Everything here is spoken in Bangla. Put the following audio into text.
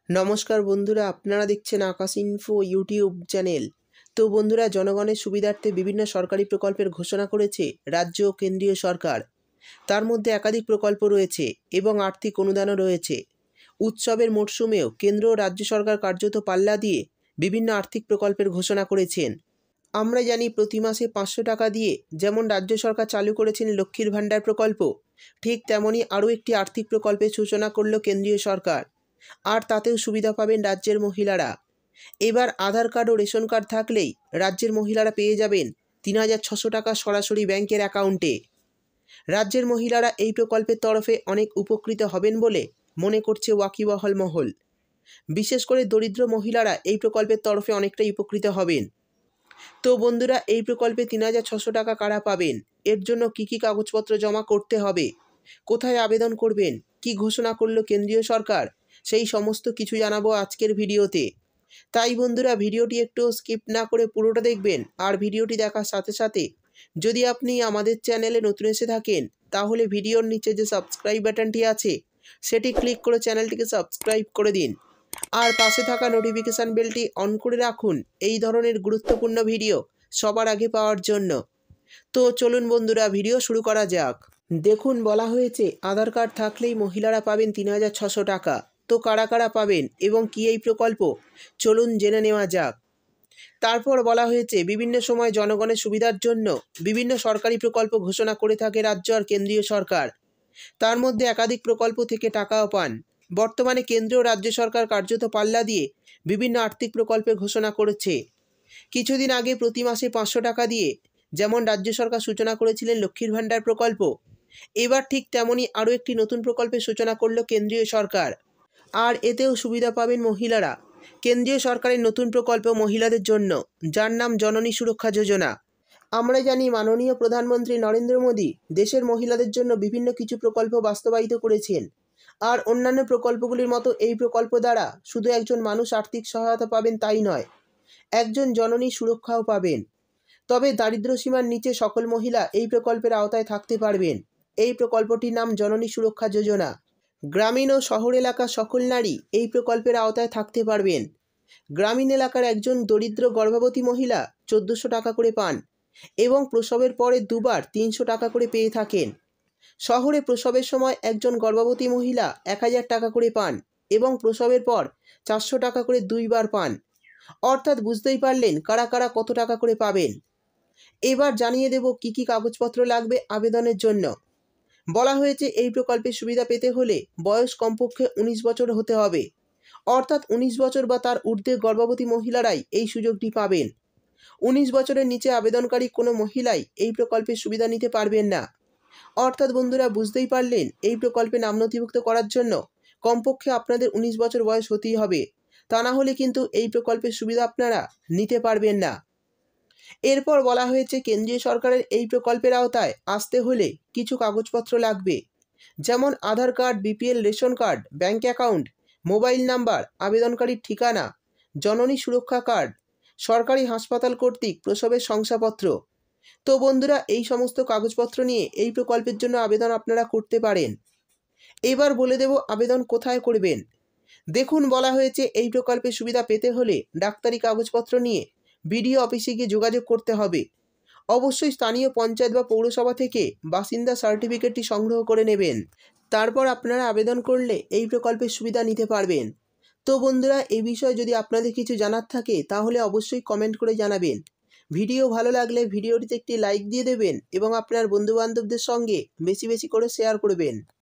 নমস্কার বন্ধুরা, আপনারা দেখছেন আকাশ ইনফো ইউটিউব চ্যানেল। তো বন্ধুরা, জনগণের সুবিধার্থে বিভিন্ন সরকারি প্রকল্পের ঘোষণা করেছে রাজ্য ও কেন্দ্রীয় সরকার। তার মধ্যে একাধিক প্রকল্প রয়েছে এবং আর্থিক অনুদানও রয়েছে। উৎসবের মরশুমেও কেন্দ্র ও রাজ্য সরকার কার্যত পাল্লা দিয়ে বিভিন্ন আর্থিক প্রকল্পের ঘোষণা করেছেন। আমরা জানি প্রতি মাসে 500 টাকা দিয়ে যেমন রাজ্য সরকার চালু করেছেন লক্ষ্মীর ভাণ্ডার প্রকল্প, ঠিক তেমনই আরও একটি আর্থিক প্রকল্পের সূচনা করল কেন্দ্রীয় সরকার। আর তাতেও সুবিধা পাবেন রাজ্যের মহিলারা। এবার আধার কার্ড ও রেশন কার্ড থাকলেই রাজ্যের মহিলারা পেয়ে যাবেন 3600 টাকা সরাসরি ব্যাংকের অ্যাকাউন্টে। রাজ্যের মহিলারা এই প্রকল্পের তরফে অনেক উপকৃত হবেন বলে মনে করছে ওয়াকিবহাল মহল। বিশেষ করে দরিদ্র মহিলারা এই প্রকল্পের তরফে অনেকটাই উপকৃত হবেন। তো বন্ধুরা, এই প্রকল্পে 3600 টাকা কারা পাবেন, এর জন্য কী কী কাগজপত্র জমা করতে হবে, কোথায় আবেদন করবেন, কি ঘোষণা করলো কেন্দ্রীয় সরকার, সেই সমস্ত কিছু জানাবো আজকের ভিডিওতে। তাই বন্ধুরা, ভিডিওটি একটু স্কিপ না করে পুরোটা দেখবেন। আর ভিডিওটি দেখার সাথে সাথে যদি আপনি আমাদের চ্যানেলে নতুন এসে থাকেন, তাহলে ভিডিওর নিচে যে সাবস্ক্রাইব বাটনটি আছে সেটি ক্লিক করে চ্যানেলটিকে সাবস্ক্রাইব করে দিন। আর পাশে থাকা নোটিফিকেশান বেলটি অন করে রাখুন এই ধরনের গুরুত্বপূর্ণ ভিডিও সবার আগে পাওয়ার জন্য। তো চলুন বন্ধুরা, ভিডিও শুরু করা যাক। দেখুন, বলা হয়েছে আধার কার্ড থাকলেই মহিলারা পাবেন 3600 টাকা। তো কারা কারা পাবেন এবং কী এই প্রকল্প, চলুন জেনে নেওয়া যাক। তারপর বলা হয়েছে বিভিন্ন সময় জনগণের সুবিধার জন্য বিভিন্ন সরকারি প্রকল্প ঘোষণা করে থাকে রাজ্য আর কেন্দ্রীয় সরকার। তার মধ্যে একাধিক প্রকল্প থেকে টাকাও পান। বর্তমানে কেন্দ্র ও রাজ্য সরকার কার্যত পাল্লা দিয়ে বিভিন্ন আর্থিক প্রকল্পের ঘোষণা করেছে। কিছুদিন আগে প্রতি মাসে 500 টাকা দিয়ে যেমন রাজ্য সরকার সূচনা করেছিলেন লক্ষ্মীর ভাণ্ডার প্রকল্প, এবার ঠিক তেমনই আরও একটি নতুন প্রকল্পের সূচনা করল কেন্দ্রীয় সরকার। আর এতেও সুবিধা পাবেন মহিলারা। কেন্দ্রীয় সরকারের নতুন প্রকল্প মহিলাদের জন্য, যার নাম জননী সুরক্ষা যোজনা। আমরা জানি মাননীয় প্রধানমন্ত্রী নরেন্দ্র মোদী দেশের মহিলাদের জন্য বিভিন্ন কিছু প্রকল্প বাস্তবায়িত করেছেন। আর অন্যান্য প্রকল্পগুলির মতো এই প্রকল্প দ্বারা শুধু একজন মানুষ আর্থিক সহায়তা পাবেন তাই নয়, একজন জননী সুরক্ষাও পাবেন। তবে দারিদ্র্য সীমার নিচে সকল মহিলা এই প্রকল্পের আওতায় থাকতে পারবেন। এই প্রকল্পটির নাম জননী সুরক্ষা যোজনা। গ্রামীণ ও শহর এলাকার সকল নারী এই প্রকল্পের আওতায় থাকতে পারবেন। গ্রামীণ এলাকার একজন দরিদ্র গর্ভবতী মহিলা 1400 টাকা করে পান এবং প্রসবের পরে দুবার 300 টাকা করে পেয়ে থাকেন। শহরে প্রসবের সময় একজন গর্ভবতী মহিলা 1000 টাকা করে পান এবং প্রসবের পর 400 টাকা করে দুইবার পান। অর্থাৎ বুঝতেই পারলেন কারা কারা কত টাকা করে পাবেন। এবার জানিয়ে দেব কি কি কাগজপত্র লাগবে আবেদনের জন্য। বলা হয়েছে এই প্রকল্পের সুবিধা পেতে হলে বয়স কমপক্ষে 19 বছর হতে হবে। অর্থাৎ 19 বছর বা তার ঊর্ধ্বে গর্ভবতী মহিলারাই এই সুযোগটি পাবেন। 19 বছরের নিচে আবেদনকারী কোনো মহিলাই এই প্রকল্পের সুবিধা নিতে পারবেন না। অর্থাৎ বন্ধুরা, বুঝতেই পারলেন এই প্রকল্পে নাম নথিভুক্ত করার জন্য কমপক্ষে আপনাদের 19 বছর বয়স হতেই হবে। তা না হলে কিন্তু এই প্রকল্পের সুবিধা আপনারা নিতে পারবেন না। এরপর বলা হয়েছে কেন্দ্রীয় সরকারের এই প্রকল্পের আওতায় আসতে হলে কিছু কাগজপত্র লাগবে, যেমন Aadhaar card, BPL, ration card, bank account, mobile number, আবেদনকারীর ঠিকানা, জননী সুরক্ষা কার্ড, সরকারি হাসপাতাল কর্তৃক প্রসবের শংসাপত্র। তো বন্ধুরা, এই সমস্ত কাগজপত্র নিয়ে এই প্রকল্পের জন্য আবেদন আপনারা করতে পারেন। এবার বলে দেব আবেদন কোথায় করবেন। দেখুন, বলা হয়েছে এই প্রকল্পের সুবিধা পেতে হলে ডাক্তারি কাগজপত্র নিয়ে বিডিও অফিসে গিয়ে যোগাযোগ করতে হবে। অবশ্যই স্থানীয় পঞ্চায়েত বা পৌরসভা থেকে বাসিন্দা সার্টিফিকেটটি সংগ্রহ করে নেবেন। তারপর আপনারা আবেদন করলে এই প্রকল্পের সুবিধা নিতে পারবেন। তো বন্ধুরা, এই বিষয়ে যদি আপনাদের কিছু জানার থাকে তাহলে অবশ্যই কমেন্ট করে জানাবেন। ভিডিও ভালো লাগলে ভিডিওটিতে একটি লাইক দিয়ে দেবেন এবং আপনার বন্ধুবান্ধবদের সঙ্গে বেশি বেশি করে শেয়ার করবেন।